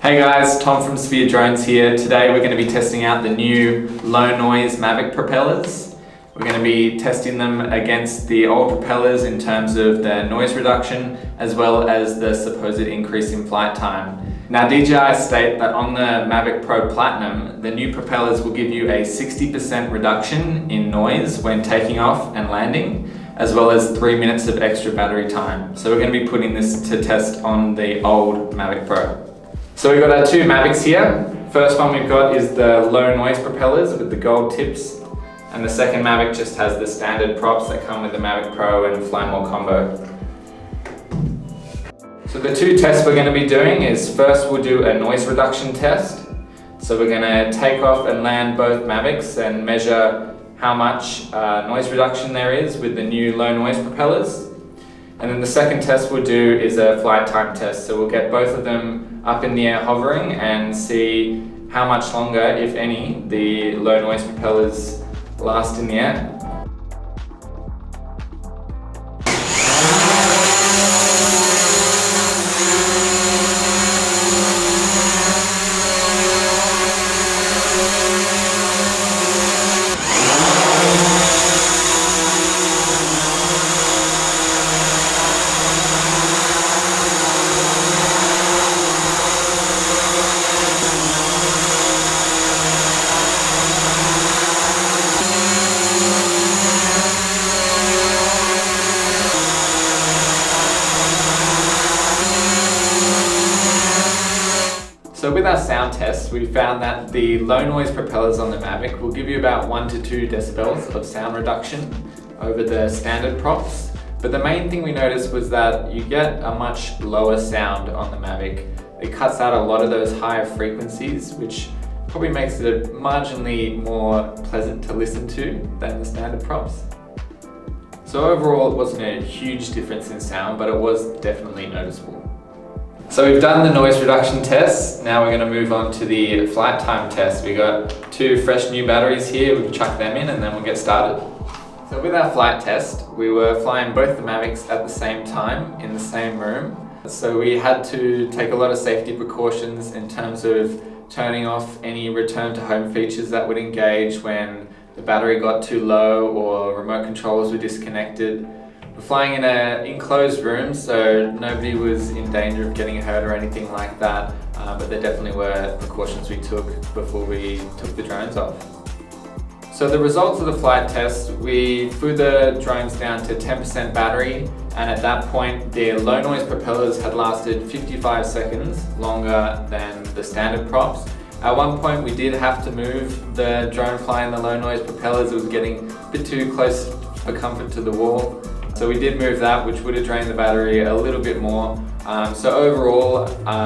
Hey guys, Tom from Sphere Drones here. Today we're going to be testing out the new Low Noise Mavic propellers. We're going to be testing them against the old propellers in terms of the noise reduction as well as the supposed increase in flight time. Now DJI state that on the Mavic Pro Platinum, the new propellers will give you a 60% reduction in noise when taking off and landing, as well as 3 minutes of extra battery time. So we're going to be putting this to test on the old Mavic Pro. So we've got our two Mavics here. First one we've got is the low noise propellers with the gold tips, and the second Mavic just has the standard props that come with the Mavic Pro and Fly More combo. So the two tests we're going to be doing is, first we'll do a noise reduction test. So we're going to take off and land both Mavics and measure how much noise reduction there is with the new low noise propellers. And then the second test we'll do is a flight time test. So we'll get both of them up in the air hovering and see how much longer, if any, the low noise propellers last in the air. So with our sound test, we found that the low noise propellers on the Mavic will give you about 1 to 2 decibels of sound reduction over the standard props. But the main thing we noticed was that you get a much lower sound on the Mavic. It cuts out a lot of those higher frequencies, which probably makes it marginally more pleasant to listen to than the standard props. So overall, it wasn't a huge difference in sound, but it was definitely noticeable. So we've done the noise reduction test. Now we're going to move on to the flight time test. We got two fresh new batteries here. We've chucked them in and then we'll get started. So with our flight test, we were flying both the Mavics at the same time in the same room. So we had to take a lot of safety precautions in terms of turning off any return to home features that would engage when the battery got too low or remote controllers were disconnected. We're flying in an enclosed room, so nobody was in danger of getting hurt or anything like that, but there definitely were precautions we took before we took the drones off. So the results of the flight test, we flew the drones down to 10% battery, and at that point the low noise propellers had lasted 55 seconds longer than the standard props. At one point we did have to move the drone flying the low noise propellers. It was getting a bit too close for comfort to the wall. So we did move that, which would have drained the battery a little bit more. So overall,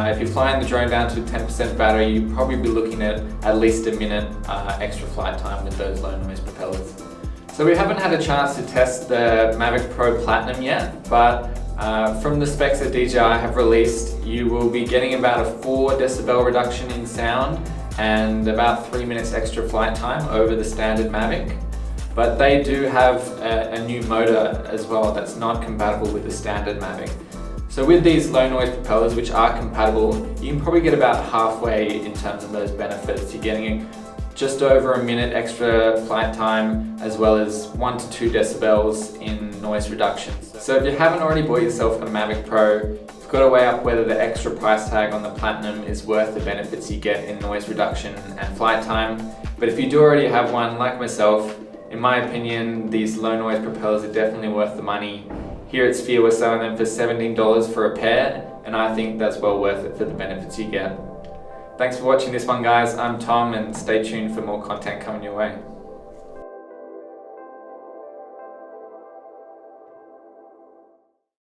if you're flying the drone down to 10% battery, you'd probably be looking at least a minute extra flight time with those low noise propellers. So we haven't had a chance to test the Mavic Pro Platinum yet, but from the specs that DJI have released, you will be getting about a 4 decibel reduction in sound and about 3 minutes extra flight time over the standard Mavic. But they do have a new motor as well that's not compatible with the standard Mavic. So with these low noise propellers, which are compatible, you can probably get about halfway in terms of those benefits. You're getting just over a minute extra flight time, as well as 1 to 2 decibels in noise reduction. So if you haven't already bought yourself a Mavic Pro, you've got to weigh up whether the extra price tag on the Platinum is worth the benefits you get in noise reduction and flight time. But if you do already have one, like myself, in my opinion, these low noise propellers are definitely worth the money. Here at Sphere, we're selling them for $17 for a pair, and I think that's well worth it for the benefits you get. Thanks for watching this one, guys. I'm Tom, and stay tuned for more content coming your way.